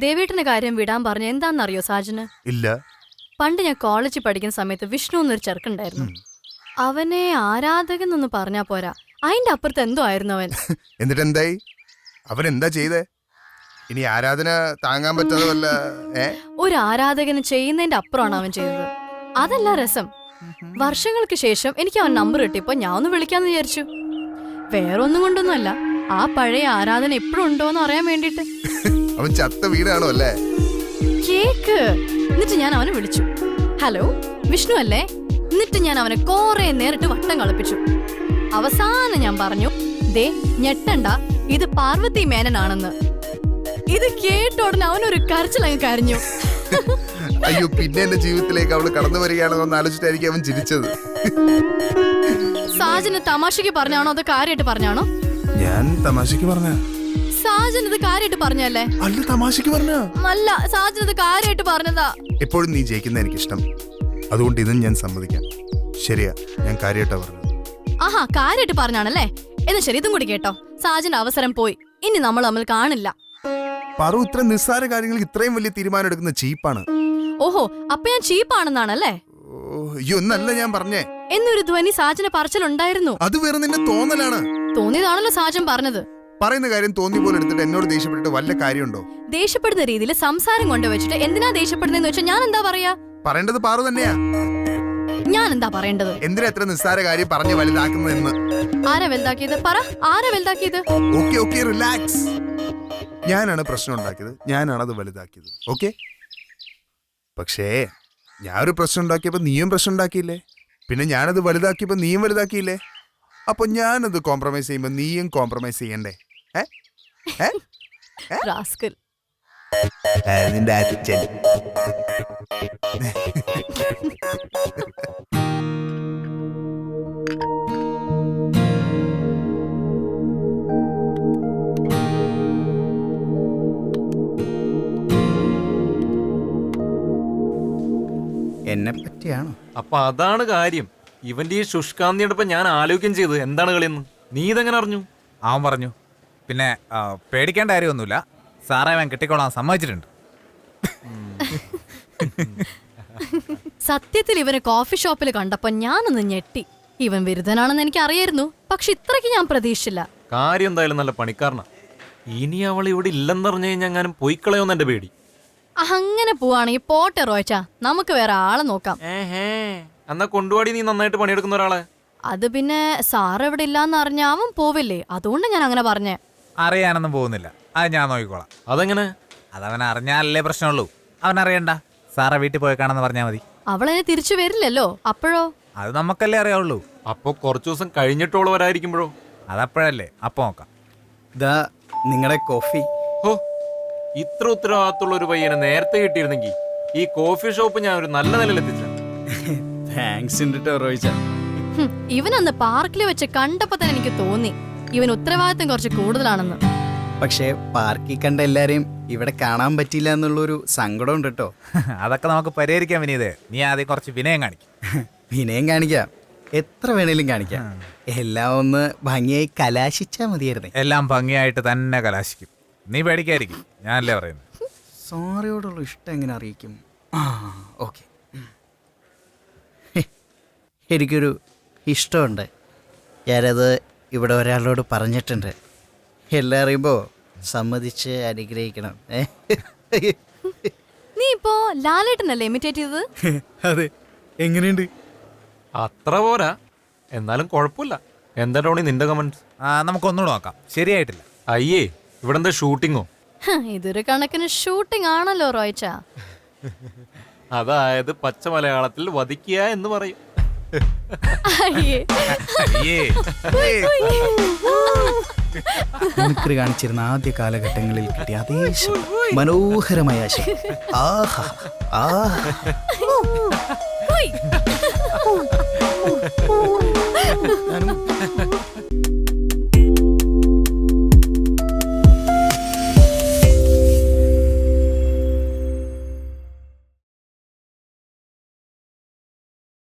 ദേവേട്ടന്റെ കാര്യം വിടാൻ പറഞ്ഞ എന്താണെന്നറിയോ സാജന്? ഇല്ല. പണ്ട് ഞാൻ കോളേജിൽ പഠിക്കുന്ന സമയത്ത് വിഷ്ണു എന്നൊരു ചെറുക്കുണ്ടായിരുന്നു. അവനെ ആരാധകൻ എന്ന് പറഞ്ഞാ പോരാ, അതിന്റെ അപ്പുറത്ത് എന്തോ ആയിരുന്നു അവൻ. എന്നിട്ട് എന്തായി? അവൻ എന്താ ചെയ്തേ? ഇനി ആരാധന താങ്ങാൻ പറ്റാതല്ല. ഒരു ആരാധകന് ചെയ്യുന്നതിന്റെ അപ്പുറമാണ് അവൻ ചെയ്തത്. അതല്ല രസം. വർഷങ്ങൾക്ക് ശേഷം എനിക്ക് അവൻ നമ്പർ കിട്ടിയപ്പോ ഞാൻ ഒന്ന് വിളിക്കാന്ന് വിചാരിച്ചു. വേറൊന്നും കൊണ്ടൊന്നുമല്ല, ആ പഴയ ആരാധന ഇപ്പോഴും ഉണ്ടോന്ന് അറിയാൻ വേണ്ടിട്ട്. അവൻ ചത്ത വീടാണോ അല്ലേ? കേക്ക്. എന്നിട്ട് ഞാൻ അവനെ വിളിച്ചു. ഹലോ, വിഷ്ണു അല്ലേ? എന്നിട്ട് ഞാൻ അവനെ കോറെ നേരിട്ട് വട്ടം കളിപ്പിച്ചു. അവസാനം ഞാൻ പറഞ്ഞു, ദേ ഞെട്ടണ്ട, ഇത് പാർവതി മേനനാണെന്ന്. ഇത് കേട്ട ഉടനെ അവനൊരു കരച്ചിലങ്ങ് കരഞ്ഞു. അയ്യോ, പിന്നെ എന്റെ ജീവിതത്തിലേക്ക് അവള് കടന്നു വരികയാണെന്ന് ആലോചിച്ചിട്ടായിരിക്കും അവൻ ചിരിച്ചത്. സാജന് തമാശക്ക് പറഞ്ഞാണോ അതോ കാര്യമായിട്ട് പറഞ്ഞാണോ? ഞാൻ തമാശക്ക് പറഞ്ഞ. സാജൻ ഇത് കാര്യമായിട്ട് പറഞ്ഞല്ലേ? അല്ല, തമാശക്ക് പറഞ്ഞ. അല്ല, സാജൻ ഇത് കാര്യമായിട്ട് പറഞ്ഞതാ. എപ്പോഴും നീ ജയിക്കുന്ന എനിക്കിഷ്ടം, അതുകൊണ്ട് ഇതും ഞാൻ സമ്മതിക്കാം. ശരിയാ, ഞാൻ കാര്യമായിട്ടാ പറഞ്ഞത്. ആഹാ, കാര്യമായിട്ട് പറഞ്ഞാണല്ലേ? എന്നാ ശരി, ഇതും കൂടി കേട്ടോ. സാജന്റെ അവസരം പോയി, ഇനി നമ്മൾ തമ്മിൽ കാണില്ല. പറു ഇത്ര നിസ്സാര കാര്യങ്ങൾക്ക് ഇത്രയും വലിയ തീരുമാനം എടുക്കുന്ന ചീപ്പാണ്. ഓഹോ, അപ്പൊ ഞാൻ ചീപ്പാണെന്നാണല്ലേ? അയ്യോ, ഒന്നല്ല ഞാൻ പറഞ്ഞേ. എന്നൊരു ധ്വനി സാജന് പറച്ചിലുണ്ടായിരുന്നു. അത് വേറെ നിന്റെ തോന്നലാണ്. തോന്നിയതാണല്ലോ സാജൻ പറഞ്ഞത്. പറയുന്ന കാര്യം തോന്നി പോലെ എടുത്തിട്ട് എന്നോട് ദേഷ്യപ്പെട്ടിട്ട് വല്ല കാര്യമുണ്ടോ? ദേഷ്യപ്പെടുന്ന രീതിയിൽ സംസാരം കൊണ്ടുവച്ചിട്ട് എന്തിനാ ദേഷ്യപ്പെടുന്നതെന്ന് വെച്ചാൽ ഞാൻ എന്താ പറയാ? പറയേണ്ടത് പാറു തന്നെയാ. ഞാൻ എന്താ പറയേണ്ടത്? എന്തിനാ എത്ര നിസ്സാര കാര്യം പറഞ്ഞ് വലുതാക്കുന്നതെന്ന്? ആരാ വലുതാക്കിയത്? പറ, ആരാ വലുതാക്കിയത്? Okay okay, relax. ഞാനാണ് പ്രശ്നം ഉണ്ടാക്കിയത്, ഞാനാണ് അത് വലുതാക്കിയത്. ഓക്കെ, പക്ഷേ ഞാനൊരു പ്രശ്നം ഉണ്ടാക്കിയപ്പോ നീയും പ്രശ്നം ഉണ്ടാക്കിയില്ലേ? പിന്നെ ഞാനത് വലുതാക്കിയപ്പോ നീയും വലുതാക്കിയില്ലേ? അപ്പൊ ഞാനത് കോംപ്രമൈസ് ചെയ്യുമ്പോ നീയും കോംപ്രമൈസ് ചെയ്യണ്ടേ? റാസ്കൽ. നിന്റെ അച്ഛൻ. എന്നെ പറ്റിയാണോ? അപ്പൊ അതാണ് കാര്യം. ഇവന്റെ ഈ ശുഷ്കാന്തിയോടൊപ്പം ഞാൻ ആലോചിക്കുകയും ചെയ്ത് എന്താണ് കളിയെന്ന്. നീ ഇതെങ്ങനെ അറിഞ്ഞു? അവൻ പറഞ്ഞു. പിന്നെ പേടിക്കേണ്ട കാര്യമൊന്നുമില്ല, സാറേ അവൻ കെട്ടിക്കോളാൻ സമ്മതിച്ചിട്ടുണ്ട്. സത്യത്തിൽ ഇവനെ കോഫി ഷോപ്പിൽ കണ്ടപ്പോ ഞാനൊന്ന് ഞെട്ടി. ഇവൻ വിരുദ്ധനാണെന്ന് എനിക്ക് അറിയായിരുന്നു, പക്ഷെ ഇത്രയ്ക്ക് ഞാൻ പ്രതീക്ഷിച്ചില്ല. കാര്യം എന്തായാലും നല്ല പണിക്കാരനാ. ഇനി അവൾ ഇവിടെ ഇല്ലെന്നറിഞ്ഞു കഴിഞ്ഞാൽ ഞാനും പോയിക്കളയോന്ന് എന്റെ പേടി. അങ്ങനെ പോവാണെങ്കിൽ പോട്ടെ റോയ്ച്ച, നമുക്ക് വേറെ ആളെ നോക്കാം. എന്നാ കൊണ്ടുപാടി, നീ നന്നായിട്ട് പണിയെടുക്കുന്ന ഒരാളെ. അത് പിന്നെ സാറ് എവിടെ ഇല്ലാന്ന് അറിഞ്ഞ അവൻ പോവില്ലേ, അതുകൊണ്ട് ഞാൻ അങ്ങനെ പറഞ്ഞേ. അറിയാനൊന്നും പോകുന്നില്ല, അത് ഞാൻ നോക്കിക്കോളാം. അതെങ്ങനെ? അതവൻ അറിഞ്ഞാലല്ലേ പ്രശ്നമുള്ളൂ. അവൻ അറിയണ്ട, സാറേ വീട്ടിൽ പോയി കാണാന്ന് പറഞ്ഞാൽ മതി. അവളതിനെ തിരിച്ചു വരില്ലല്ലോ, അപ്പോഴോ? അത് നമുക്കല്ലേ അറിയാവുള്ളൂ. അപ്പൊ കുറച്ചു ദിവസം കഴിഞ്ഞിട്ടോള് വരാതിരിക്കുമ്പോഴോ? അതപ്പോഴല്ലേ, അപ്പൊ നോക്കാം. ഇതാ നിങ്ങളുടെ കോഫി. ഹോ, ഇത്ര ഉത്തരവാദിത്തമുള്ള ഒരു പയ്യനെ നേരത്തെ കിട്ടിയിരുന്നെങ്കിൽ ഈ കോഫി ഷോപ്പ് ഞാൻ ഒരു നല്ല നിലയിലെത്തിച്ച. താങ്ക്സ് ഉണ്ട് ട്ടോ റോയിച്ച. ഇവനന്ന് പാർക്കിൽ വെച്ച് കണ്ടപ്പോ തന്നെ എനിക്ക് തോന്നി ഇവൻ ഉത്തരവാദിത്തം കുറച്ച് കൂടുതലാണെന്ന്. പക്ഷേ പാർക്കിൽ കണ്ട എല്ലാരെയും ഇവിടെ കാണാൻ പറ്റില്ല എന്നുള്ളൊരു സങ്കടം ഉണ്ട് കേട്ടോ. അതൊക്കെ നമുക്ക് പരിഹരിക്കാൻ വിനീത്. നീ ആദ്യം കുറച്ച് വിനയം കാണിക്കും. വിനയം കാണിക്കാം, എത്ര വേണേലും കാണിക്കാം. എല്ലാം ഒന്ന് ഭംഗിയായി കലാശിച്ചാ മതിയായിരുന്നേ. എല്ലാം ഭംഗിയായിട്ട് തന്നെ കലാശിക്കും, നീ പേടിക്കായിരിക്കും. ഞാനല്ലേ പറയുന്നത്. സോറിയോടുള്ള ഇഷ്ടം എങ്ങനെ അറിയിക്കും? ഓക്കെ, എനിക്കൊരു ഇഷ്ടമുണ്ട്. ഞാനത് ഇവിടെ ഒരാളോട് പറഞ്ഞിട്ടുണ്ട്. എല്ലാം അറിയുമ്പോൾ സമ്മതിച്ച് അനുഗ്രഹിക്കണം. നീ ഇപ്പോ ലാലേട്ടനല്ലേ ഇമിറ്റേറ്റ് ചെയ്തത്? അതെ, എങ്ങനെയുണ്ട്? അത്ര പോരാ, എന്നാലും കുഴപ്പമില്ല. എന്താ ടോണി നിന്റെ കമന്റ്സ്? നമുക്കൊന്നുകൂടെ നോക്കാം. ശരിയായിട്ടില്ല. അയ്യേ, ഇവിടെ എന്താ ഷൂട്ടിങ്ങോ? ഇതൊരു കണക്കിന് ഷൂട്ടിംഗ് ആണല്ലോ റോയ്ച്ച. അതായത് പച്ച മലയാളത്തിൽ വധിക്കുക എന്ന് പറയും. മിമിക്രി കാണിച്ചിരുന്ന ആദ്യ കാലഘട്ടങ്ങളിൽ കിട്ടിയ അതേ മനോഹരമായ ആശയം. ആഹാ, ആഹാ.